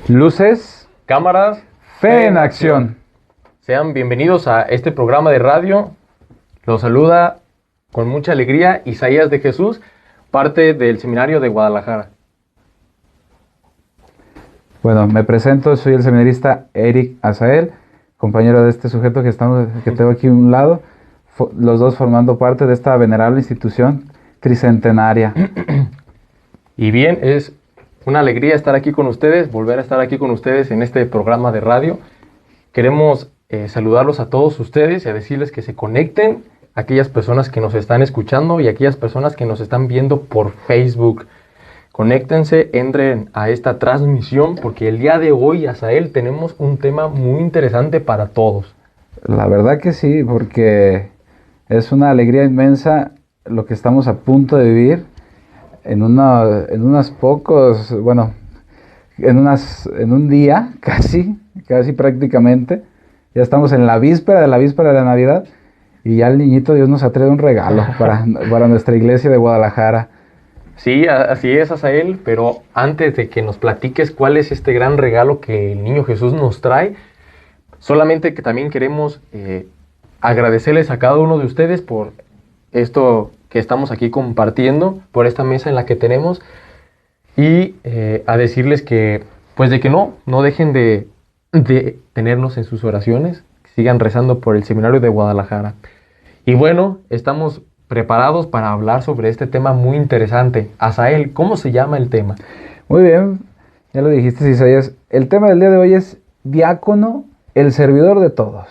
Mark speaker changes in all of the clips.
Speaker 1: Luces,
Speaker 2: Cámaras,
Speaker 1: fe en acción.
Speaker 2: Sean bienvenidos a este programa de radio. Los saluda con mucha alegría Isaías de Jesús, parte del Seminario de Guadalajara.
Speaker 1: Bueno, me presento, soy el seminarista Eric Azael, compañero de este sujeto que tengo aquí a un lado, los dos formando parte de esta venerable institución tricentenaria.
Speaker 2: Y bien, es una alegría estar aquí con ustedes, volver a estar aquí con ustedes en este programa de radio. Queremos saludarlos a todos ustedes y a decirles que se conecten, aquellas personas que nos están escuchando y aquellas personas que nos están viendo por Facebook. Conéctense, entren a esta transmisión porque el día de hoy, Azael, tenemos un tema muy interesante para todos.
Speaker 1: La verdad que sí, porque es una alegría inmensa lo que estamos a punto de vivir en un día, casi prácticamente. Ya estamos en la víspera de la Navidad y ya el niñito Dios nos ha traído un regalo para nuestra iglesia de Guadalajara.
Speaker 2: Sí, así es, Azael, pero antes de que nos platiques cuál es este gran regalo que el niño Jesús nos trae, solamente que también queremos agradecerles a cada uno de ustedes por esto que estamos aquí compartiendo, por esta mesa en la que tenemos, y a decirles que, pues de que no dejen de tenernos en sus oraciones, sigan rezando por el Seminario de Guadalajara. Y bueno, estamos preparados para hablar sobre este tema muy interesante. Azael, ¿cómo se llama el tema?
Speaker 1: Muy bien, ya lo dijiste, Isaías. El tema del día de hoy es diácono, el servidor de todos.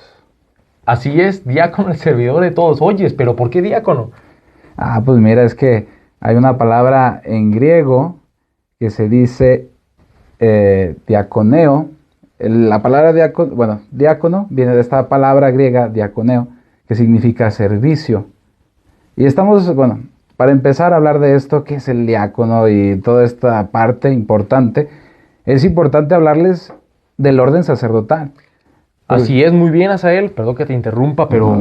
Speaker 2: Así es, diácono, el servidor de todos. Oyes, pero ¿por qué diácono?
Speaker 1: Pues mira, es que hay una palabra en griego que se dice diaconeo. La palabra diácono viene de esta palabra griega, diaconeo, que significa servicio. Y estamos, para empezar a hablar de esto, ¿qué es el diácono y toda esta parte importante? Es importante hablarles del orden sacerdotal.
Speaker 2: Así es, muy bien, Azael, perdón que te interrumpa, pero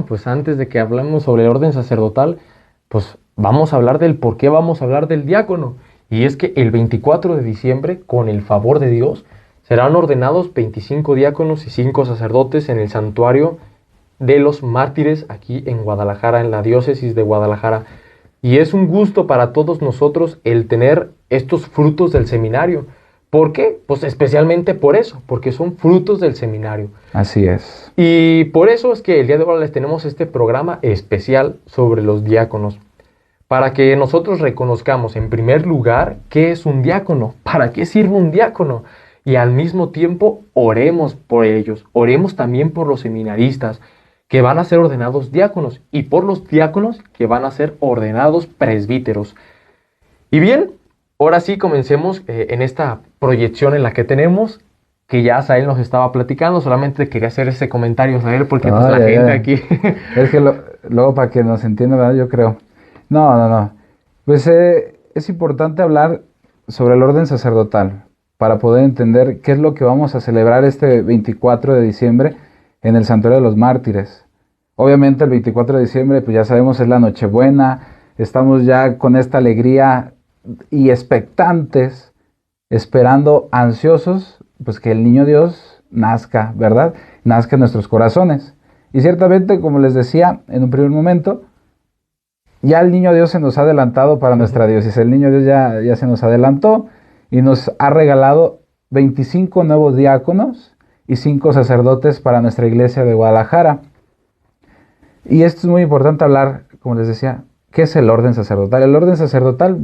Speaker 2: pues antes de que hablemos sobre el orden sacerdotal, pues vamos a hablar del por qué vamos a hablar del diácono. Y es que el 24 de diciembre, con el favor de Dios, serán ordenados 25 diáconos y 5 sacerdotes en el santuario de los mártires aquí en Guadalajara, en la diócesis de Guadalajara. Y es un gusto para todos nosotros el tener estos frutos del seminario. ¿Por qué? Pues especialmente por eso, porque son frutos del seminario.
Speaker 1: Así es.
Speaker 2: Y por eso es que el día de hoy les tenemos este programa especial sobre los diáconos, para que nosotros reconozcamos en primer lugar qué es un diácono, para qué sirve un diácono, y al mismo tiempo oremos por ellos, oremos también por los seminaristas que van a ser ordenados diáconos y por los diáconos que van a ser ordenados presbíteros. Y bien, ahora sí comencemos en esta proyección en la que tenemos, que ya Azael nos estaba platicando. Solamente quería hacer ese comentario, Azael, porque la gente aquí...
Speaker 1: Es que luego para que nos entienda, ¿verdad? Yo creo. No. Pues es importante hablar sobre el orden sacerdotal para poder entender qué es lo que vamos a celebrar este 24 de diciembre en el Santuario de los Mártires. Obviamente el 24 de diciembre, pues ya sabemos, es la Nochebuena. Estamos ya con esta alegría y expectantes, esperando, ansiosos, pues que el niño Dios nazca, ¿verdad? Nazca en nuestros corazones. Y ciertamente, como les decía en un primer momento, ya el niño Dios se nos ha adelantado para nuestra diócesis. El niño Dios ya se nos adelantó y nos ha regalado 25 nuevos diáconos y 5 sacerdotes para nuestra iglesia de Guadalajara. Y esto es muy importante hablar, como les decía, ¿qué es el orden sacerdotal? El orden sacerdotal,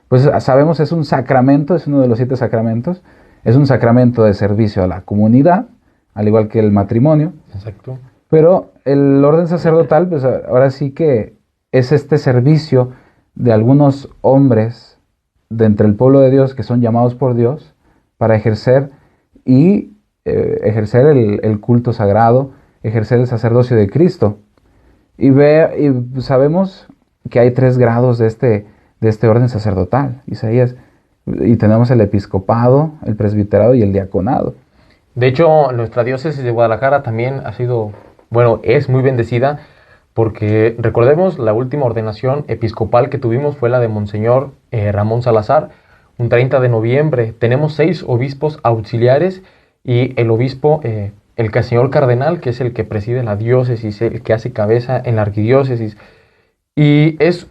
Speaker 1: pues sabemos es un sacramento, es uno de los 7 sacramentos, es un sacramento de servicio a la comunidad, al igual que el matrimonio.
Speaker 2: Exacto.
Speaker 1: Pero el orden sacerdotal, pues ahora sí que es este servicio de algunos hombres de entre el pueblo de Dios que son llamados por Dios para ejercer el culto sagrado, ejercer el sacerdocio de Cristo. Y sabemos que hay 3 grados de este orden sacerdotal, Isaías, y tenemos el episcopado, el presbiterado y el diaconado.
Speaker 2: De hecho, nuestra diócesis de Guadalajara también es muy bendecida, porque recordemos, la última ordenación episcopal que tuvimos fue la de Monseñor Ramón Salazar, un 30 de noviembre. Tenemos 6 obispos auxiliares y el obispo, el señor cardenal, que es el que preside la diócesis, el que hace cabeza en la arquidiócesis. Y es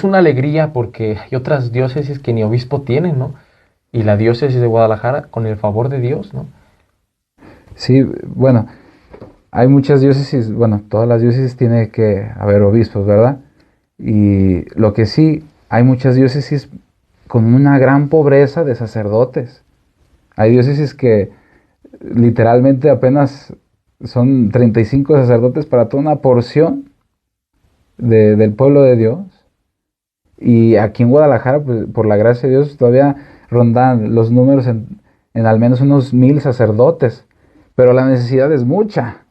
Speaker 2: una alegría porque hay otras diócesis que ni obispo tienen, ¿no? Y la diócesis de Guadalajara, con el favor de Dios, ¿no?
Speaker 1: Sí, bueno, hay muchas diócesis, bueno, todas las diócesis tiene que haber obispos, ¿verdad? Y lo que sí, hay muchas diócesis con una gran pobreza de sacerdotes. Hay diócesis que literalmente apenas son 35 sacerdotes para toda una porción del pueblo de Dios. Y aquí en Guadalajara, pues, por la gracia de Dios, todavía rondan los números en al menos unos 1000 sacerdotes. Pero la necesidad es mucha.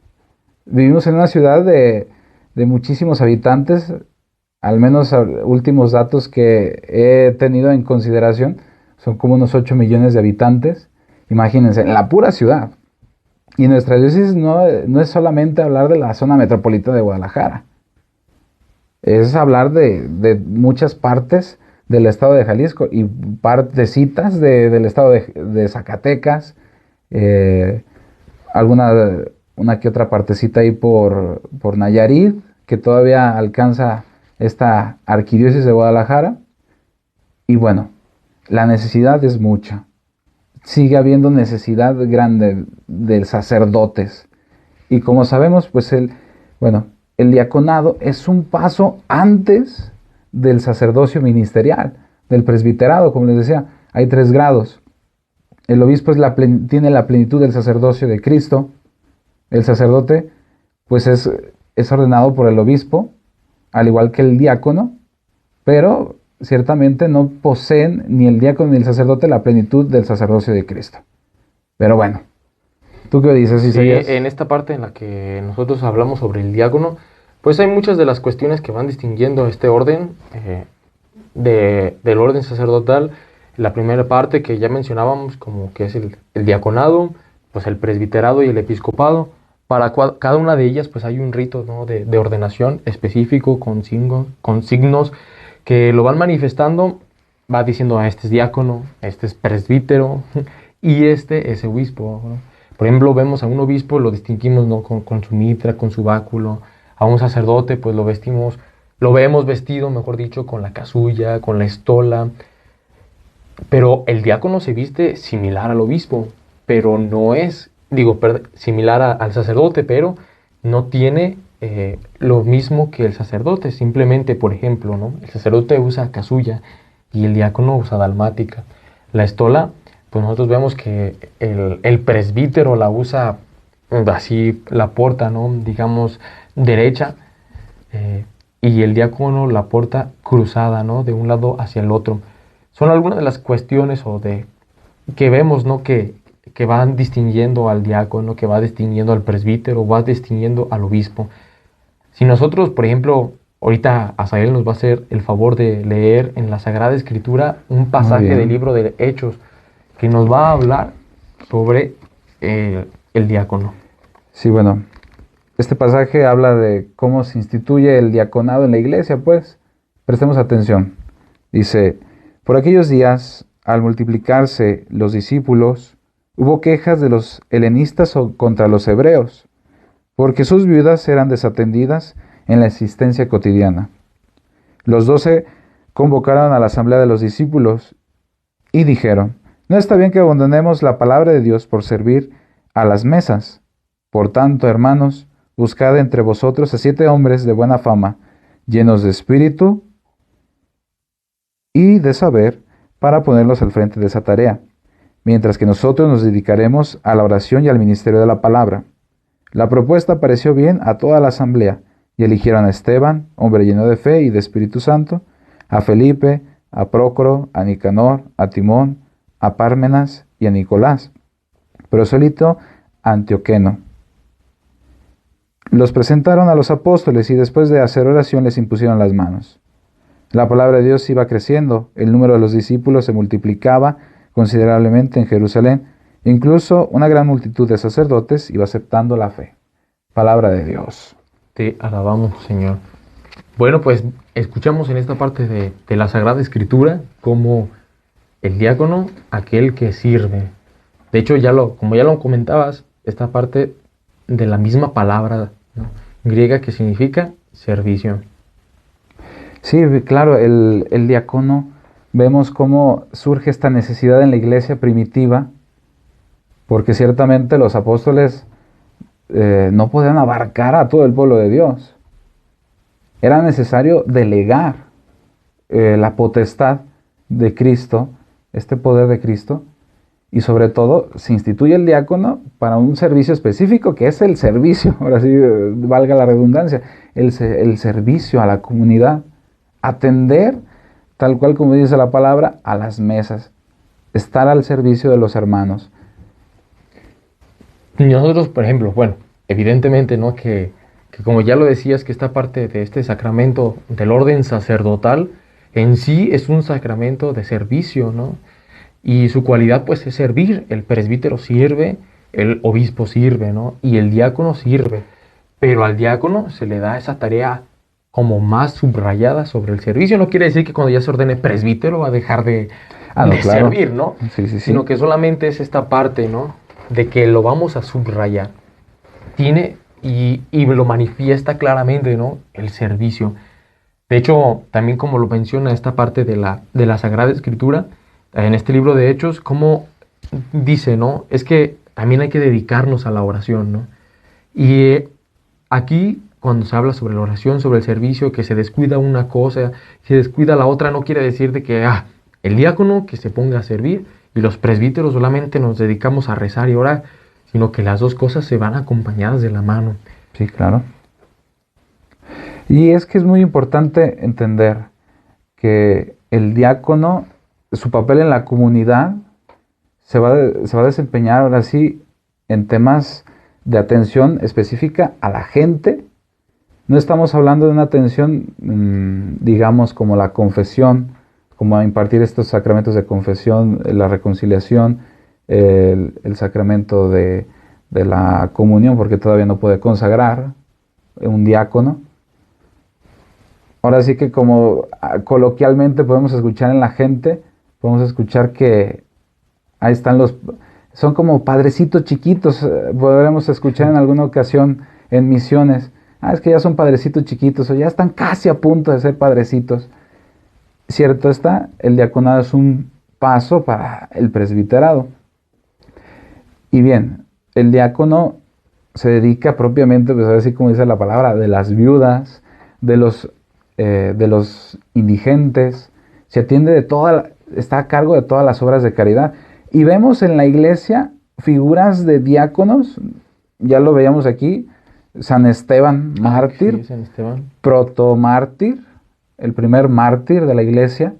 Speaker 1: Vivimos en una ciudad de muchísimos habitantes, al menos últimos datos que he tenido en consideración, son como unos 8 millones de habitantes. Imagínense, en la pura ciudad. Y nuestra diócesis no es solamente hablar de la zona metropolitana de Guadalajara, es hablar de muchas partes del estado de Jalisco y partecitas del estado de Zacatecas, una que otra partecita ahí por Nayarit, que todavía alcanza esta arquidiócesis de Guadalajara. Y bueno, la necesidad es mucha. Sigue habiendo necesidad grande de sacerdotes. Y como sabemos, pues el diaconado es un paso antes del sacerdocio ministerial, del presbiterado, como les decía. Hay 3 grados. El obispo tiene la plenitud del sacerdocio de Cristo. El sacerdote, pues es ordenado por el obispo, al igual que el diácono, pero ciertamente no poseen ni el diácono ni el sacerdote la plenitud del sacerdocio de Cristo. Pero bueno, ¿tú qué dices, Isaías?
Speaker 2: Sí, en esta parte en la que nosotros hablamos sobre el diácono, pues hay muchas de las cuestiones que van distinguiendo este orden del orden sacerdotal. La primera parte que ya mencionábamos, como que es el diaconado, pues el presbiterado y el episcopado. Para cada una de ellas pues hay un rito, ¿no?, de ordenación específico con signos que lo van manifestando. Va diciendo, este es diácono, este es presbítero y este es obispo, ¿no? Por ejemplo, vemos a un obispo, lo distinguimos, ¿no?, con su mitra, con su báculo. A un sacerdote pues lo vemos vestido, mejor dicho, con la casulla, con la estola. Pero el diácono se viste similar al obispo, pero no es, similar al sacerdote, pero no tiene lo mismo que el sacerdote. Simplemente, por ejemplo, ¿no?, el sacerdote usa casulla y el diácono usa dalmática. La estola, pues nosotros vemos que el presbítero la usa así, la porta, ¿no?, digamos, derecha, y el diácono la porta cruzada, ¿no?, de un lado hacia el otro. Son algunas de las cuestiones que vemos, ¿no?, que van distinguiendo al diácono, que va distinguiendo al presbítero, va distinguiendo al obispo. Si nosotros, por ejemplo, ahorita Asael nos va a hacer el favor de leer en la Sagrada Escritura un pasaje del libro de Hechos que nos va a hablar sobre el diácono.
Speaker 1: Sí, bueno, este pasaje habla de cómo se instituye el diaconado en la iglesia, pues. Prestemos atención. Dice: por aquellos días, al multiplicarse los discípulos, hubo quejas de los helenistas contra los hebreos, porque sus viudas eran desatendidas en la existencia cotidiana. Los 12 convocaron a la asamblea de los discípulos y dijeron: no está bien que abandonemos la palabra de Dios por servir a las mesas. Por tanto, hermanos, buscad entre vosotros a 7 hombres de buena fama, llenos de espíritu y de saber, para ponerlos al frente de esa tarea, mientras que nosotros nos dedicaremos a la oración y al ministerio de la palabra. La propuesta pareció bien a toda la asamblea, y eligieron a Esteban, hombre lleno de fe y de Espíritu Santo, a Felipe, a Prócoro, a Nicanor, a Timón, a Pármenas y a Nicolás, prosélito antioqueno. Los presentaron a los apóstoles y después de hacer oración les impusieron las manos. La palabra de Dios iba creciendo, el número de los discípulos se multiplicaba considerablemente en Jerusalén, incluso una gran multitud de sacerdotes iba aceptando la fe. Palabra de Dios.
Speaker 2: Te alabamos, Señor. Bueno, pues escuchamos en esta parte de la Sagrada Escritura cómo el diácono, aquel que sirve. De hecho, como ya lo comentabas, esta parte de la misma palabra, ¿no?, griega, que significa servicio.
Speaker 1: Sí, claro, el diácono, vemos cómo surge esta necesidad en la iglesia primitiva, porque ciertamente los apóstoles no podían abarcar a todo el pueblo de Dios. Era necesario delegar la potestad de Cristo, este poder de Cristo, y sobre todo se instituye el diácono para un servicio específico, que es el servicio, ahora sí valga la redundancia, el servicio a la comunidad, atender, tal cual como dice la palabra, a las mesas, estar al servicio de los hermanos.
Speaker 2: Y nosotros, por ejemplo, bueno, evidentemente, ¿no?, que como ya lo decías, que esta parte de este sacramento del orden sacerdotal en sí es un sacramento de servicio, ¿no? Y su cualidad pues es servir. El presbítero sirve, el obispo sirve, ¿no?, y el diácono sirve. Pero al diácono se le da esa tarea como más subrayada sobre el servicio. No quiere decir que cuando ya se ordene presbítero va a dejar de
Speaker 1: Claro.
Speaker 2: servir, ¿no?
Speaker 1: Sí.
Speaker 2: Sino que solamente es esta parte, ¿no?, de que lo vamos a subrayar. Tiene y lo manifiesta claramente, ¿no?, el servicio. De hecho, también como lo menciona esta parte de la Sagrada Escritura, en este libro de Hechos, como dice, ¿no?, es que también hay que dedicarnos a la oración, ¿no? Y aquí, cuando se habla sobre la oración, sobre el servicio, que se descuida una cosa, se descuida la otra, no quiere decir de que el diácono que se ponga a servir y los presbíteros solamente nos dedicamos a rezar y orar, sino que las dos cosas se van acompañadas de la mano.
Speaker 1: Sí, claro. Y es que es muy importante entender que el diácono, su papel en la comunidad, se va a desempeñar ahora sí en temas de atención específica a la gente. No estamos hablando de una atención, digamos, como la confesión, como a impartir estos sacramentos de confesión, la reconciliación, el sacramento de la comunión, porque todavía no puede consagrar un diácono. Ahora sí que como coloquialmente podemos escuchar en la gente, podemos escuchar que ahí están son como padrecitos chiquitos, podremos escuchar en alguna ocasión en misiones, es que ya son padrecitos chiquitos, o ya están casi a punto de ser padrecitos. Cierto está, el diaconado es un paso para el presbiterado. Y bien, el diácono se dedica propiamente, pues a ver si como dice la palabra, de las viudas, de los indigentes, se atiende de está a cargo de todas las obras de caridad. Y vemos en la iglesia figuras de diáconos, ya lo veíamos aquí, San Esteban, mártir,
Speaker 2: Sí, San Esteban.
Speaker 1: protomártir, el primer mártir de la iglesia,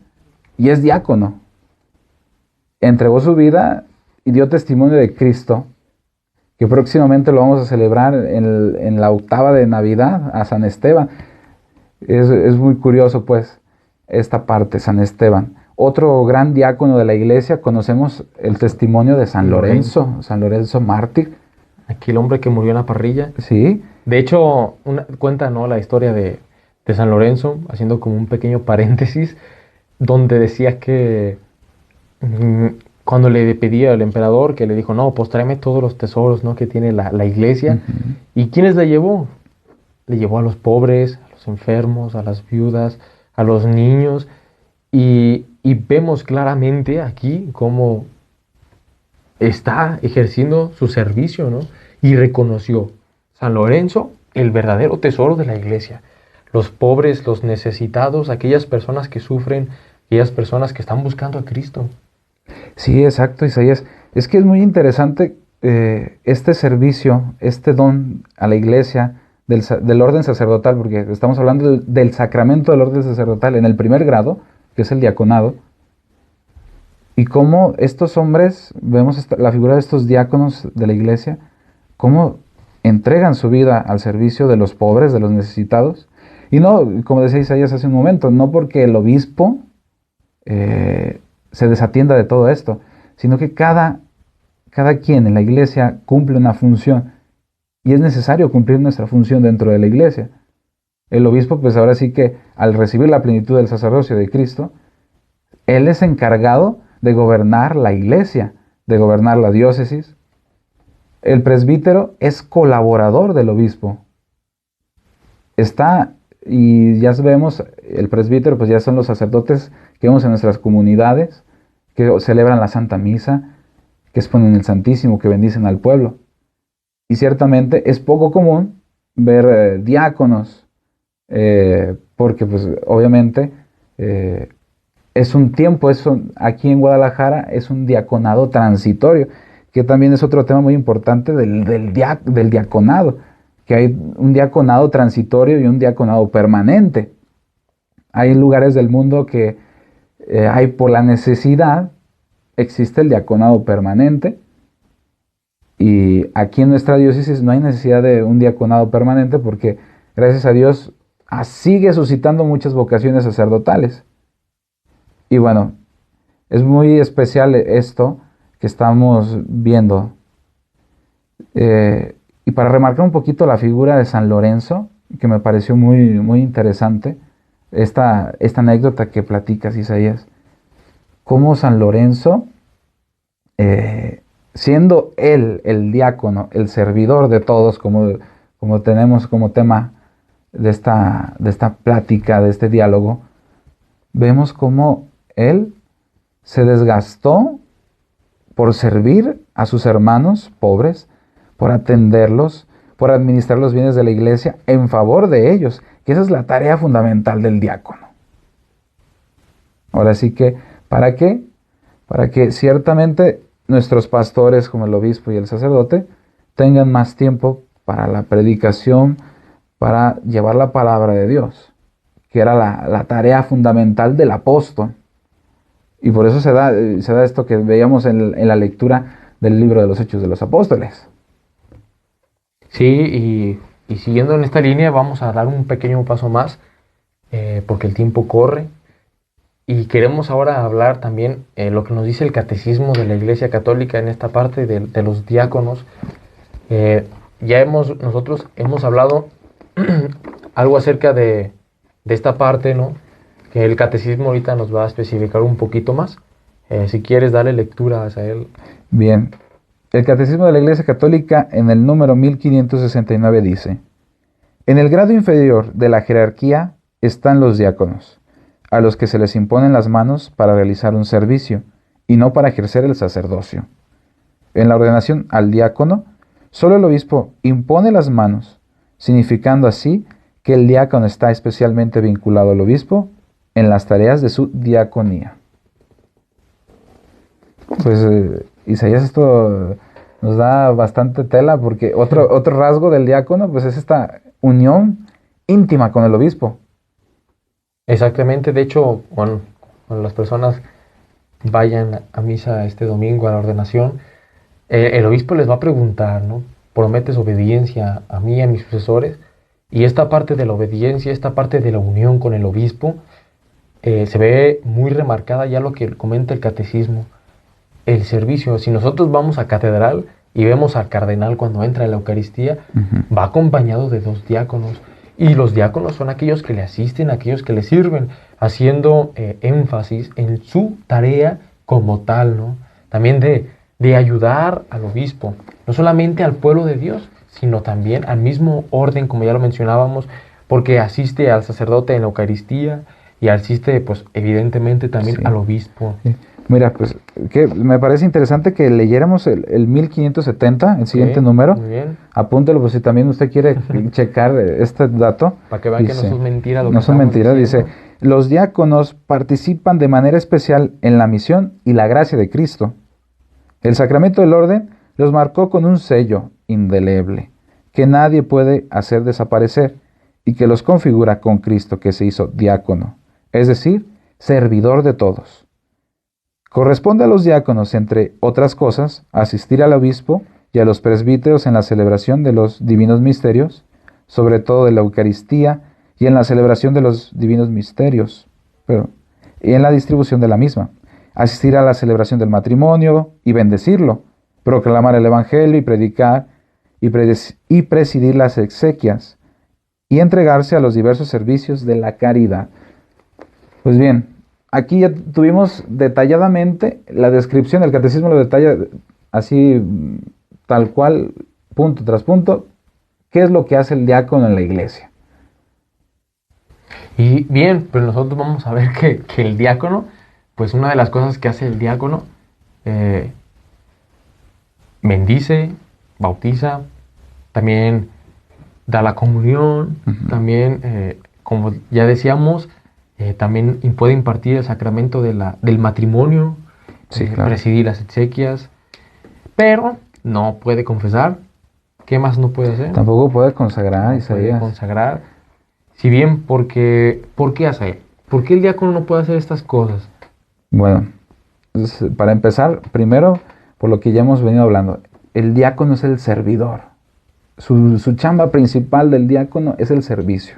Speaker 1: y es diácono. Entregó su vida y dio testimonio de Cristo, que próximamente lo vamos a celebrar en la octava de Navidad a San Esteban. Es muy curioso, pues, esta parte, San Esteban. Otro gran diácono de la iglesia, conocemos el testimonio de San Lorenzo mártir.
Speaker 2: Aquí el hombre que murió en la parrilla.
Speaker 1: Sí.
Speaker 2: De hecho, cuenta, ¿no?, la historia de San Lorenzo, haciendo como un pequeño paréntesis, donde decía que cuando le pedía al emperador, que le dijo, no, pues tráeme todos los tesoros, ¿no?, que tiene la iglesia.
Speaker 1: Uh-huh.
Speaker 2: ¿Y quiénes le llevó? Le llevó a los pobres, a los enfermos, a las viudas, a los niños. Y vemos claramente aquí cómo está ejerciendo su servicio, ¿no? Y reconoció San Lorenzo el verdadero tesoro de la iglesia. Los pobres, los necesitados, aquellas personas que sufren, aquellas personas que están buscando a Cristo.
Speaker 1: Sí, exacto, Isaías. Es que es muy interesante este servicio, este don a la iglesia del orden sacerdotal, porque estamos hablando del sacramento del orden sacerdotal en el primer grado, que es el diaconado, y cómo estos hombres, vemos la figura de estos diáconos de la iglesia, cómo entregan su vida al servicio de los pobres, de los necesitados, y no, como decía Isaías hace un momento, no porque el obispo se desatienda de todo esto, sino que cada quien en la iglesia cumple una función, y es necesario cumplir nuestra función dentro de la iglesia. El obispo, pues ahora sí que al recibir la plenitud del sacerdocio de Cristo, él es encargado de gobernar la iglesia, de gobernar la diócesis. El presbítero es colaborador del obispo. Está, y ya vemos, el presbítero pues ya son los sacerdotes que vemos en nuestras comunidades, que celebran la Santa Misa, que exponen el Santísimo, que bendicen al pueblo. Y ciertamente es poco común ver diáconos, porque pues obviamente es un tiempo, aquí en Guadalajara es un diaconado transitorio, que también es otro tema muy importante del diaconado, que hay un diaconado transitorio y un diaconado permanente. Hay lugares del mundo que hay por la necesidad, existe el diaconado permanente, y aquí en nuestra diócesis no hay necesidad de un diaconado permanente porque, gracias a Dios, sigue suscitando muchas vocaciones sacerdotales. Y bueno, es muy especial esto que estamos viendo. Y para remarcar un poquito la figura de San Lorenzo, que me pareció muy, muy interesante, esta anécdota que platicas, Isaías, cómo San Lorenzo, siendo él el diácono, el servidor de todos, como tenemos como tema de esta plática, de este diálogo, vemos cómo él se desgastó por servir a sus hermanos pobres, por atenderlos, por administrar los bienes de la iglesia en favor de ellos, que esa es la tarea fundamental del diácono. Ahora sí que, ¿para qué? Para que ciertamente nuestros pastores, como el obispo y el sacerdote, tengan más tiempo para la predicación, para llevar la palabra de Dios, que era la tarea fundamental del apóstol. Y por eso se da esto que veíamos en la lectura del libro de los Hechos de los Apóstoles.
Speaker 2: Sí, y siguiendo en esta línea vamos a dar un pequeño paso más, porque el tiempo corre. Y queremos ahora hablar también lo que nos dice el catecismo de la Iglesia Católica en esta parte de los diáconos. Nosotros hemos hablado algo acerca de esta parte, ¿no? Que el catecismo ahorita nos va a especificar un poquito más. Si quieres darle lectura a él.
Speaker 1: Bien, el catecismo de la Iglesia Católica en el número 1569 dice: en el grado inferior de la jerarquía están los diáconos, a los que se les imponen las manos para realizar un servicio y no para ejercer el sacerdocio. En la ordenación al diácono, solo el obispo impone las manos, significando así que el diácono está especialmente vinculado al obispo en las tareas de su diaconía. Pues Isaías, esto nos da bastante tela, porque otro rasgo del diácono pues es esta unión íntima con el obispo.
Speaker 2: Exactamente, de hecho, cuando las personas vayan a misa este domingo a la ordenación, el obispo les va a preguntar, ¿no? ¿Prometes obediencia a mí y a mis sucesores? Y esta parte de la obediencia, esta parte de la unión con el obispo, se ve muy remarcada ya lo que comenta el catecismo, el servicio. Si nosotros vamos a catedral y vemos al cardenal cuando entra a la Eucaristía, va acompañado de 2 diáconos. Y los diáconos son aquellos que le asisten, aquellos que le sirven, haciendo énfasis en su tarea como tal, ¿no? También de ayudar al obispo, no solamente al pueblo de Dios, sino también al mismo orden, como ya lo mencionábamos, porque asiste al sacerdote en la Eucaristía y asiste, pues, evidentemente también al obispo.
Speaker 1: Sí. Mira, pues que me parece interesante que leyéramos el 1570, el siguiente número.
Speaker 2: Muy bien.
Speaker 1: Apúntelo, pues si también usted quiere checar este dato.
Speaker 2: Para que vean, dice, que no son mentiras.
Speaker 1: No son mentiras, dice: los diáconos participan de manera especial en la misión y la gracia de Cristo. El sacramento del orden los marcó con un sello indeleble que nadie puede hacer desaparecer y que los configura con Cristo, que se hizo diácono, es decir, servidor de todos. Corresponde a los diáconos, entre otras cosas, asistir al obispo y a los presbíteros en la celebración de los divinos misterios, sobre todo de la Eucaristía, y en la celebración de los divinos misterios, y en la distribución de la misma. Asistir a la celebración del matrimonio y bendecirlo, proclamar el Evangelio y predicar y presidir las exequias, y entregarse a los diversos servicios de la caridad. Pues bien, aquí ya tuvimos detalladamente la descripción, el catecismo lo detalla así, tal cual, punto tras punto, qué es lo que hace el diácono en la iglesia.
Speaker 2: Y bien, pues nosotros vamos a ver que el diácono, pues una de las cosas que hace el diácono, bendice, bautiza, también da la comunión, también, como ya decíamos, también puede impartir el sacramento del matrimonio,
Speaker 1: Sí, claro.
Speaker 2: presidir las exequias, pero no puede confesar. ¿Qué más no puede hacer?
Speaker 1: Tampoco puede consagrar,
Speaker 2: No
Speaker 1: Isaías.
Speaker 2: puede consagrar. Si bien, ¿por qué hace? ¿Por qué el diácono no puede hacer estas cosas?
Speaker 1: Bueno, para empezar, primero, por lo que ya hemos venido hablando, el diácono es el servidor. Su chamba principal del diácono es el servicio,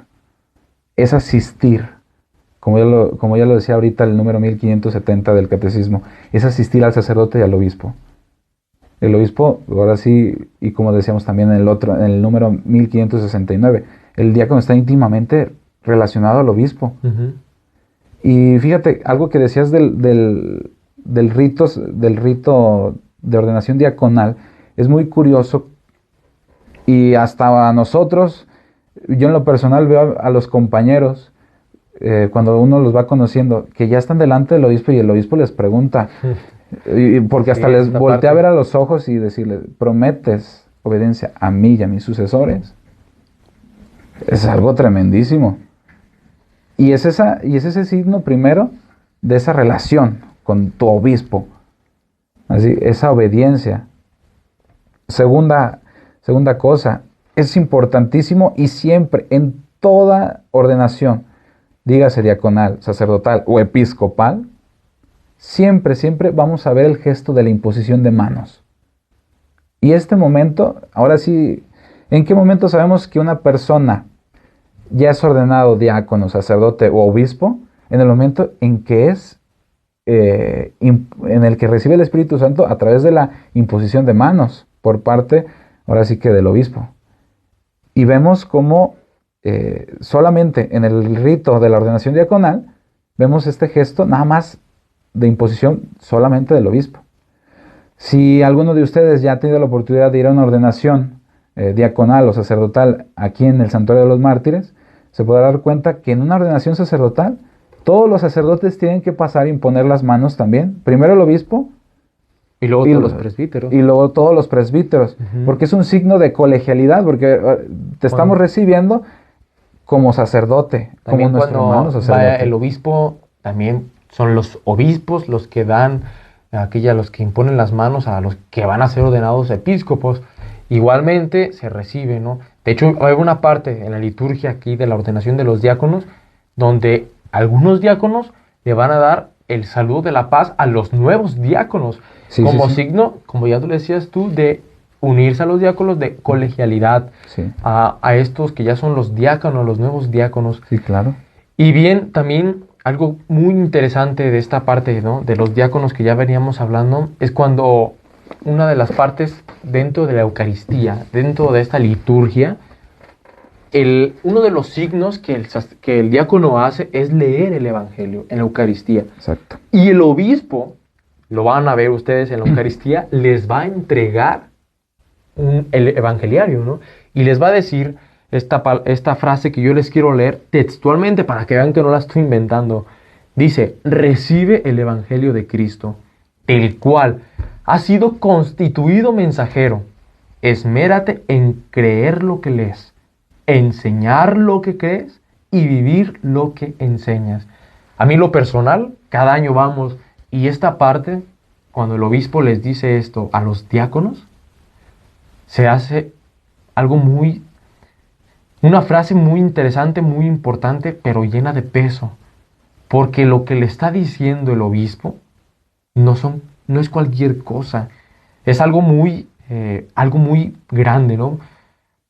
Speaker 1: es asistir, como ya lo decía ahorita el número 1570 del catecismo, es asistir al sacerdote y al obispo. El obispo, ahora sí, y como decíamos también en el número 1569, el diácono está íntimamente relacionado al obispo.
Speaker 2: Uh-huh.
Speaker 1: Y fíjate, algo que decías del rito de ordenación diaconal, es muy curioso. Y hasta a nosotros, yo en lo personal veo a los compañeros, cuando uno los va conociendo, que ya están delante del obispo y el obispo les pregunta, porque hasta
Speaker 2: Sí,
Speaker 1: les
Speaker 2: esta
Speaker 1: voltea a
Speaker 2: parte.
Speaker 1: ver a los ojos y decirles, ¿prometes obediencia a mí y a mis sucesores? Es algo tremendísimo. Y es ese signo primero de esa relación con tu obispo. Así, esa obediencia. Segunda cosa, es importantísimo y siempre en toda ordenación, dígase diaconal, sacerdotal o episcopal, siempre vamos a ver el gesto de la imposición de manos. Y este momento, ahora sí, ¿en qué momento sabemos que una persona ya es ordenado diácono, sacerdote o obispo? En el momento en que en el que recibe el Espíritu Santo a través de la imposición de manos por parte, ahora sí que del obispo. Y vemos cómo solamente en el rito de la ordenación diaconal vemos este gesto nada más de imposición solamente del obispo. Si alguno de ustedes ya ha tenido la oportunidad de ir a una ordenación diaconal o sacerdotal aquí en el Santuario de los Mártires, se podrá dar cuenta que en una ordenación sacerdotal todos los sacerdotes tienen que pasar a imponer las manos también. Primero el obispo
Speaker 2: Y luego todos los presbíteros.
Speaker 1: y luego todos los presbíteros, porque es un signo de colegialidad, porque te estamos recibiendo como sacerdote,
Speaker 2: También
Speaker 1: como nuestro
Speaker 2: cuando
Speaker 1: hermano sacerdote.
Speaker 2: va el obispo, también son los obispos los que dan, los que imponen las manos a los que van a ser ordenados episcopos. Igualmente se recibe, ¿no? De hecho, hay una parte en la liturgia aquí de la ordenación de los diáconos donde algunos diáconos le van a dar el saludo de la paz a los nuevos diáconos,
Speaker 1: Sí,
Speaker 2: como
Speaker 1: sí, sí.
Speaker 2: signo, como ya tú decías tú, de unirse a los diáconos, de colegialidad,
Speaker 1: Sí,
Speaker 2: a estos que ya son los diáconos, los nuevos diáconos.
Speaker 1: sí, claro.
Speaker 2: Y bien, también algo muy interesante de esta parte, ¿no?, de los diáconos que ya veníamos hablando, es cuando una de las partes dentro de la Eucaristía, dentro de esta liturgia, uno de los signos que el diácono hace es leer el Evangelio en la Eucaristía.
Speaker 1: Exacto.
Speaker 2: Y el obispo, lo van a ver ustedes en la Eucaristía, les va a entregar el evangeliario, ¿no? Y les va a decir esta frase que yo les quiero leer textualmente para que vean que no la estoy inventando. Dice, recibe el evangelio de Cristo, el cual ha sido constituido mensajero. Esmérate en creer lo que lees, enseñar lo que crees y vivir lo que enseñas. A mí lo personal, cada año vamos, y esta parte, cuando el obispo les dice esto a los diáconos, se hace algo una frase muy interesante, muy importante, pero llena de peso. Porque lo que le está diciendo el obispo no es cualquier cosa. Es algo muy grande, ¿no?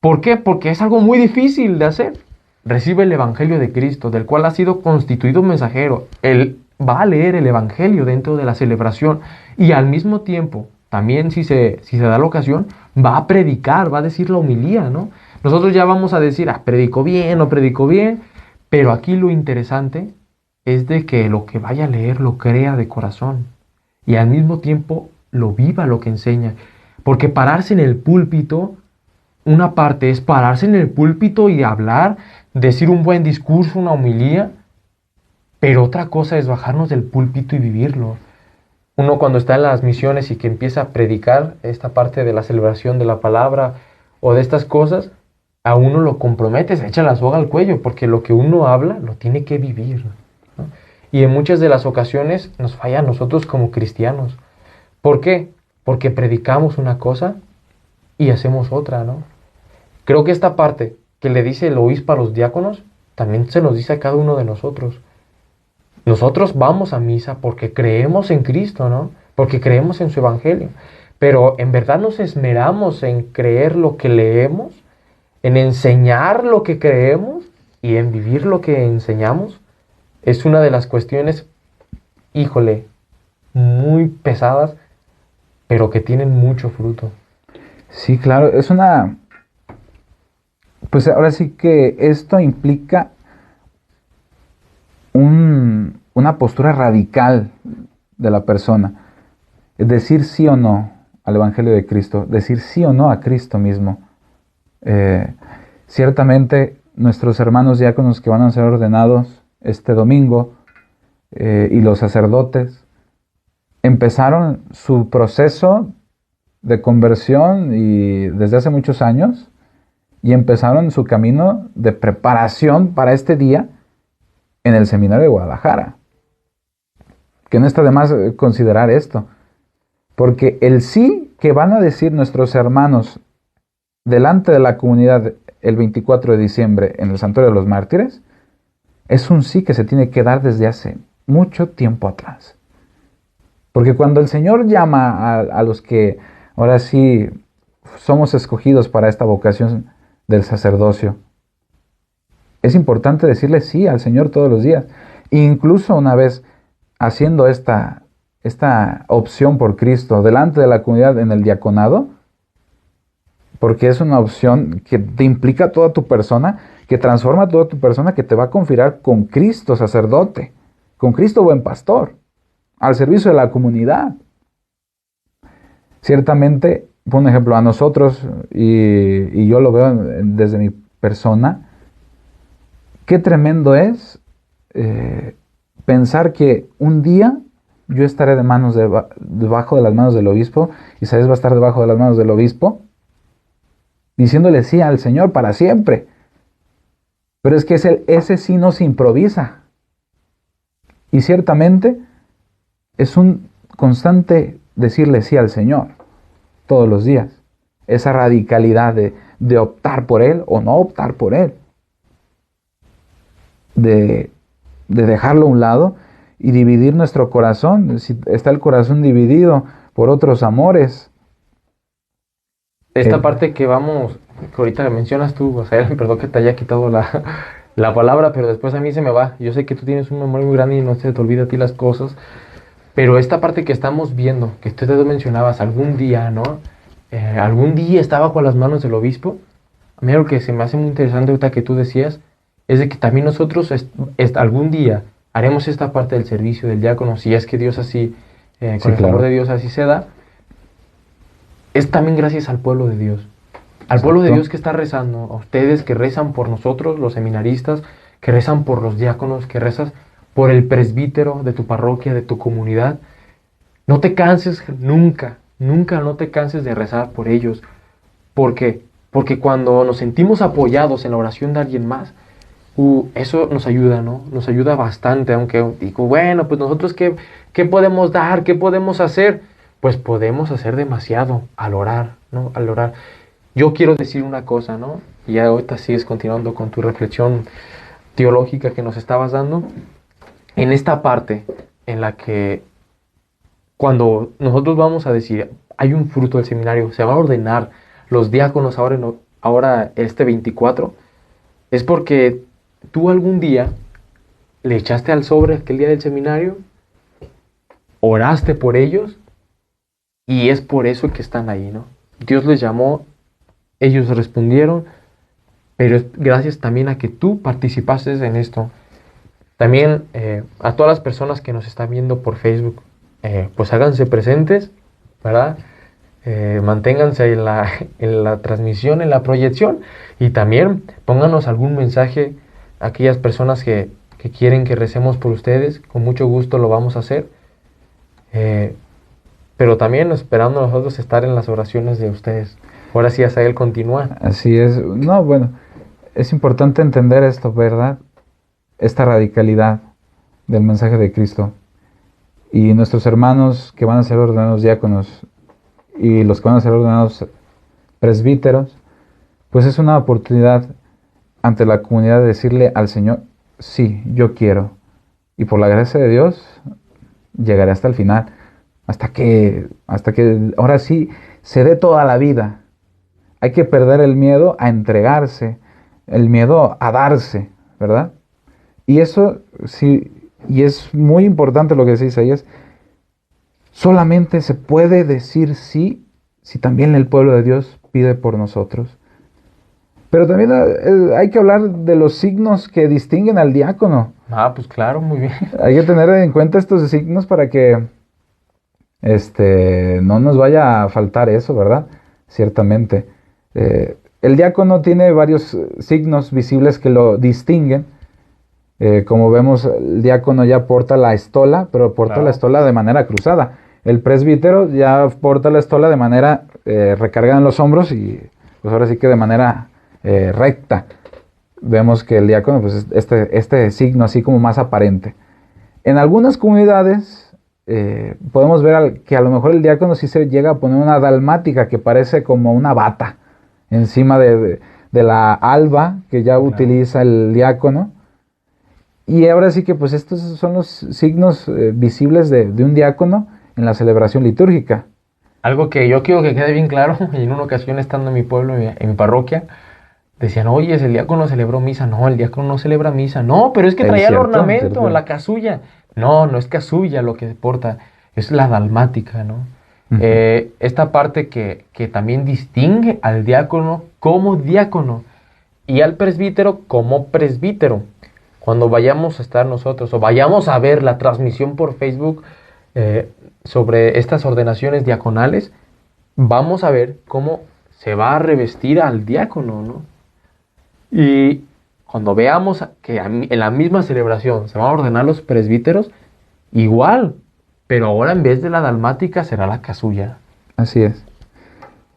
Speaker 2: ¿Por qué? Porque es algo muy difícil de hacer. Recibe el Evangelio de Cristo, del cual ha sido constituido mensajero. Él va a leer el Evangelio dentro de la celebración y al mismo tiempo, también si se da la ocasión, va a predicar, va a decir la homilía, ¿no? Nosotros ya vamos a decir, predicó bien, no predicó bien, pero aquí lo interesante es de que lo que vaya a leer lo crea de corazón y al mismo tiempo lo viva lo que enseña. Porque pararse en el púlpito, una parte es pararse en el púlpito y hablar, decir un buen discurso, una homilía, pero otra cosa es bajarnos del púlpito y vivirlo. Uno cuando está en las misiones y que empieza a predicar esta parte de la celebración de la palabra o de estas cosas, a uno lo compromete, se echa la soga al cuello, porque lo que uno habla lo tiene que vivir, ¿no? Y en muchas de las ocasiones nos falla a nosotros como cristianos. ¿Por qué? Porque predicamos una cosa y hacemos otra, ¿no? Creo que esta parte que le dice el obispo a los diáconos, también se nos dice a cada uno de nosotros. Nosotros vamos a misa porque creemos en Cristo, ¿no? Porque creemos en su evangelio. Pero en verdad nos esmeramos en creer lo que leemos, en enseñar lo que creemos y en vivir lo que enseñamos. Es una de las cuestiones, híjole, muy pesadas, pero que tienen mucho fruto.
Speaker 1: Sí, claro, es una... Pues ahora sí que esto implica una postura radical de la persona. Es decir sí o no al Evangelio de Cristo, decir sí o no a Cristo mismo. Ciertamente nuestros hermanos diáconos que van a ser ordenados este domingo y los sacerdotes empezaron su proceso de conversión y desde hace muchos años y empezaron su camino de preparación para este día en el seminario de Guadalajara. Que no está de más considerar esto, porque el sí que van a decir nuestros hermanos delante de la comunidad el 24 de diciembre en el Santuario de los Mártires es un sí que se tiene que dar desde hace mucho tiempo atrás. Porque cuando el Señor llama a los que ahora sí somos escogidos para esta vocación del sacerdocio, es importante decirle sí al Señor todos los días. Incluso una vez haciendo esta opción por Cristo delante de la comunidad en el diaconado, porque es una opción que te implica toda tu persona, que transforma toda tu persona, que te va a confiar con Cristo sacerdote, con Cristo buen pastor, al servicio de la comunidad. Ciertamente, por un ejemplo, a nosotros, y yo lo veo desde mi persona, qué tremendo es pensar que un día yo estaré debajo de las manos del obispo, Isaías va a estar debajo de las manos del obispo, diciéndole sí al Señor para siempre. Pero es que ese sí no se improvisa. Y ciertamente es un constante decirle sí al Señor todos los días. Esa radicalidad de optar por Él o no optar por Él. De dejarlo a un lado y dividir nuestro corazón. Si está el corazón dividido por otros amores.
Speaker 2: Esta parte que vamos, que ahorita mencionas tú, o sea, perdón que te haya quitado la palabra, pero después a mí se me va. Yo sé que tú tienes una memoria muy grande y no se te olvida a ti las cosas, pero esta parte que estamos viendo, que tú te mencionabas, algún día, ¿no? Algún día estaba con las manos del obispo. A mí lo que se me hace muy interesante ahorita que tú decías, es de que también nosotros algún día haremos esta parte del servicio del diácono, si es que Dios así, con el favor de Dios así se da. Es también gracias al pueblo de Dios. Al pueblo de Dios que está rezando, a ustedes que rezan por nosotros, los seminaristas, que rezan por los diáconos, que rezas por el presbítero de tu parroquia, de tu comunidad. No te canses nunca, nunca no te canses de rezar por ellos. ¿Por qué? Porque cuando nos sentimos apoyados en la oración de alguien más, eso nos ayuda, ¿no? Nos ayuda bastante, aunque digo, bueno, pues nosotros ¿qué podemos dar? ¿Qué podemos hacer? Pues podemos hacer demasiado al orar, ¿no? Al orar. Yo quiero decir una cosa, ¿no? Y ya ahorita sigues continuando con tu reflexión teológica que nos estabas dando. En esta parte en la que cuando nosotros vamos a decir, hay un fruto del seminario, se va a ordenar los diáconos ahora este 24, es porque tú algún día le echaste al sobre aquel día del seminario, oraste por ellos, y es por eso que están ahí, ¿no? Dios les llamó, ellos respondieron, pero es gracias también a que tú participaste en esto. También a todas las personas que nos están viendo por Facebook, pues háganse presentes, ¿verdad? Manténganse en la transmisión, en la proyección, y también pónganos algún mensaje a aquellas personas que quieren que recemos por ustedes. Con mucho gusto lo vamos a hacer, pero también esperando nosotros estar en las oraciones de ustedes. Ahora sí, Asael, continúa.
Speaker 1: Así es. No, bueno, es importante entender esto, ¿verdad? Esta radicalidad del mensaje de Cristo. Y nuestros hermanos que van a ser ordenados diáconos y los que van a ser ordenados presbíteros, pues es una oportunidad ante la comunidad de decirle al Señor, sí, yo quiero. Y por la gracia de Dios, llegaré hasta el final. Hasta que ahora sí se dé toda la vida. Hay que perder el miedo a entregarse, el miedo a darse, ¿verdad? Y eso sí, y es muy importante lo que dice Isaías, solamente se puede decir sí si también el pueblo de Dios pide por nosotros. Pero también hay que hablar de los signos que distinguen al diácono.
Speaker 2: Ah, pues claro, muy bien.
Speaker 1: Hay que tener en cuenta estos signos para que no nos vaya a faltar eso, ¿verdad? Ciertamente. El diácono tiene varios signos visibles que lo distinguen. Como vemos, el diácono ya porta la estola, pero porta
Speaker 2: Claro.
Speaker 1: la estola de manera cruzada. El presbítero ya porta la estola de manera recargada en los hombros y pues ahora sí que de manera recta. Vemos que el diácono, pues este signo así como más aparente. En algunas comunidades podemos ver que a lo mejor el diácono sí se llega a poner una dalmática que parece como una bata encima de la alba que ya utiliza el diácono. Y ahora sí que pues estos son los signos visibles de un diácono en la celebración litúrgica.
Speaker 2: Algo que yo quiero que quede bien claro, y en una ocasión estando en mi pueblo, en mi parroquia, decían, oye, el diácono celebró misa. No, el diácono no celebra misa. No, pero es que
Speaker 1: Es
Speaker 2: traía el
Speaker 1: cierto,
Speaker 2: ornamento,
Speaker 1: cierto.
Speaker 2: la casulla. No, no es casulla lo que porta, es la dalmática, ¿no?
Speaker 1: Ujú.
Speaker 2: Esta parte que también distingue al diácono como diácono y al presbítero como presbítero. Cuando vayamos a estar nosotros o vayamos a ver la transmisión por Facebook sobre estas ordenaciones diaconales, vamos a ver cómo se va a revestir al diácono, ¿no? Y cuando veamos que en la misma celebración se van a ordenar los presbíteros, igual, pero ahora en vez de la dalmática será la casulla.
Speaker 1: Así es.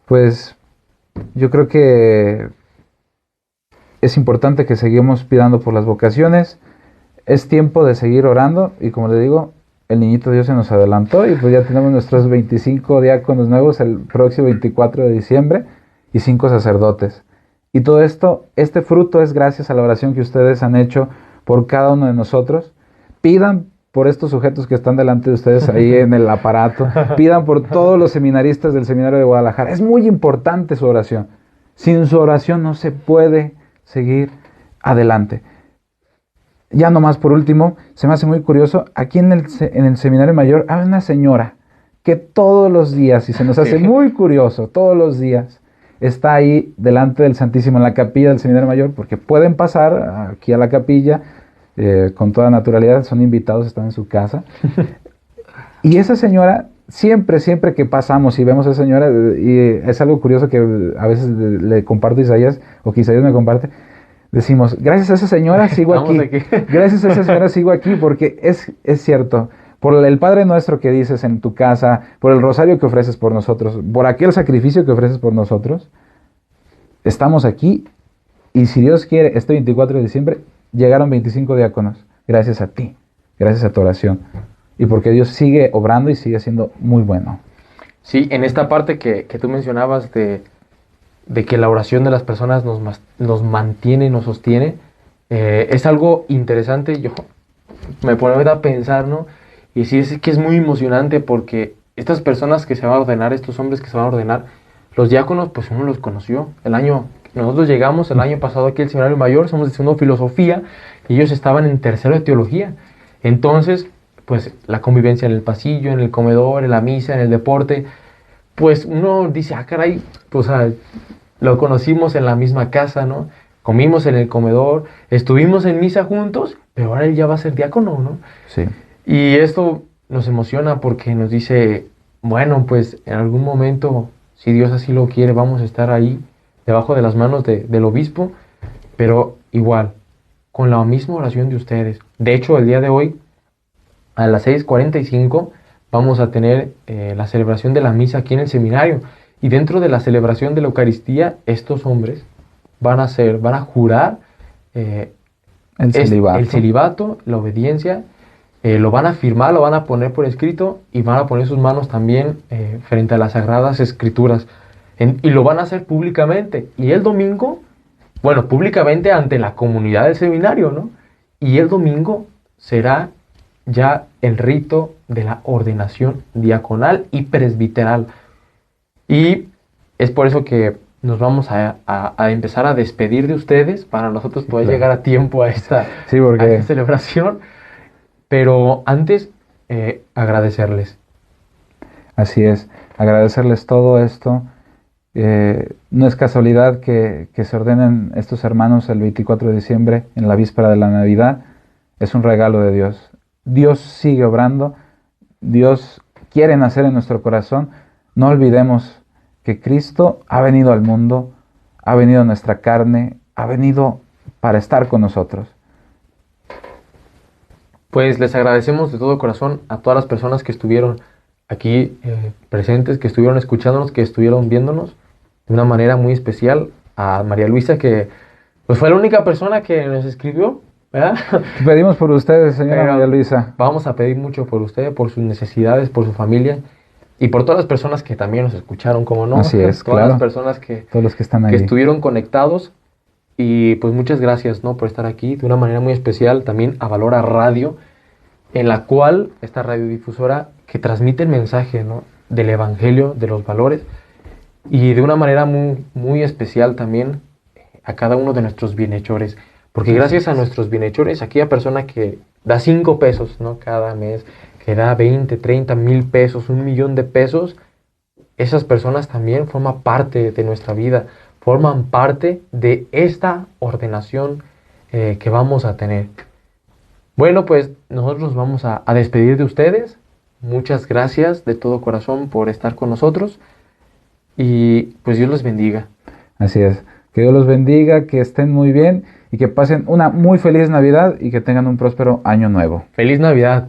Speaker 1: Pues yo creo que es importante que seguimos pidiendo por las vocaciones. Es tiempo de seguir orando y como le digo, el niñito Dios se nos adelantó y pues ya tenemos nuestros 25 diáconos nuevos el próximo 24 de diciembre y 5 sacerdotes. Y todo esto, este fruto es gracias a la oración que ustedes han hecho por cada uno de nosotros. Pidan por estos sujetos que están delante de ustedes ahí en el aparato. Pidan por todos los seminaristas del Seminario de Guadalajara. Es muy importante su oración. Sin su oración no se puede seguir adelante. Ya nomás por último, se me hace muy curioso, aquí en el Seminario Mayor hay una señora que todos los días, y se nos hace muy curioso, todos los días, está ahí delante del Santísimo en la capilla del Seminario Mayor, porque pueden pasar aquí a la capilla con toda naturalidad, son invitados, están en su casa. Y esa señora, siempre que pasamos y vemos a esa señora, y es algo curioso que a veces le comparto a Isaías, o que Isaías me comparte, decimos, gracias a esa señora sigo aquí. Gracias a esa señora sigo aquí, porque es cierto, por el Padre Nuestro que dices en tu casa, por el rosario que ofreces por nosotros, por aquel sacrificio que ofreces por nosotros, estamos aquí, y si Dios quiere, este 24 de diciembre, llegaron 25 diáconos, gracias a ti, gracias a tu oración, y porque Dios sigue obrando y sigue siendo muy bueno.
Speaker 2: Sí, en esta parte que tú mencionabas de que la oración de las personas nos mantiene, nos sostiene, es algo interesante. Yo me pongo a pensar, ¿no? Y sí, es que es muy emocionante porque estas personas que se van a ordenar, estos hombres que se van a ordenar, los diáconos, pues uno los conoció. Nosotros llegamos el año pasado aquí al Seminario Mayor, somos de segundo filosofía, y ellos estaban en tercero de teología. Entonces, pues la convivencia en el pasillo, en el comedor, en la misa, en el deporte, pues uno dice, caray, pues lo conocimos en la misma casa, ¿no? Comimos en el comedor, estuvimos en misa juntos pero ahora él ya va a ser diácono, ¿no?
Speaker 1: Sí.
Speaker 2: Y esto nos emociona porque nos dice, bueno, pues en algún momento, si Dios así lo quiere, vamos a estar ahí, debajo de las manos del obispo, pero igual, con la misma oración de ustedes. De hecho, el día de hoy, a las 6:45, vamos a tener la celebración de la misa aquí en el seminario. Y dentro de la celebración de la Eucaristía, estos hombres van a jurar
Speaker 1: El celibato.
Speaker 2: el celibato, la obediencia, lo van a firmar, lo van a poner por escrito y van a poner sus manos también frente a las Sagradas Escrituras. Y lo van a hacer públicamente. Y el domingo, bueno, públicamente ante la comunidad del seminario, ¿no? Y el domingo será ya el rito de la ordenación diaconal y presbiteral. Y es por eso que nos vamos a empezar a despedir de ustedes para nosotros poder
Speaker 1: claro.
Speaker 2: llegar a tiempo a
Speaker 1: Sí, porque...
Speaker 2: a esta celebración. Pero antes, agradecerles.
Speaker 1: Así es, agradecerles todo esto. No es casualidad que se ordenen estos hermanos el 24 de diciembre, en la víspera de la Navidad. Es un regalo de Dios. Dios sigue obrando, Dios quiere nacer en nuestro corazón. No olvidemos que Cristo ha venido al mundo, ha venido a nuestra carne, ha venido para estar con nosotros.
Speaker 2: Pues les agradecemos de todo corazón a todas las personas que estuvieron aquí presentes, que estuvieron escuchándonos, que estuvieron viéndonos de una manera muy especial. A María Luisa, que pues fue la única persona que nos escribió, ¿verdad?
Speaker 1: Pedimos por ustedes, señora
Speaker 2: Pero
Speaker 1: María Luisa.
Speaker 2: vamos a pedir mucho por usted, por sus necesidades, por su familia y por todas las personas que también nos escucharon, como no.
Speaker 1: Así es,
Speaker 2: todas
Speaker 1: claro.
Speaker 2: las personas que
Speaker 1: Todos los que están ahí.
Speaker 2: estuvieron conectados. Y pues muchas gracias, ¿no?, por estar aquí de una manera muy especial. También a Valora Radio, en la cual esta radiodifusora que transmite el mensaje, ¿no?, del Evangelio, de los valores, y de una manera muy, muy especial también a cada uno de nuestros bienhechores. Porque gracias a nuestros bienhechores, aquella persona que da 5 pesos, ¿no?, cada mes, que da 20, 30 mil pesos, 1,000,000 de pesos, esas personas también forman parte de nuestra vida, forman parte de esta ordenación que vamos a tener. Bueno, pues nosotros nos vamos a despedir de ustedes. Muchas gracias de todo corazón por estar con nosotros y pues Dios los bendiga.
Speaker 1: Así es. Que Dios los bendiga, que estén muy bien y que pasen una muy feliz Navidad y que tengan un próspero año nuevo.
Speaker 2: ¡Feliz Navidad!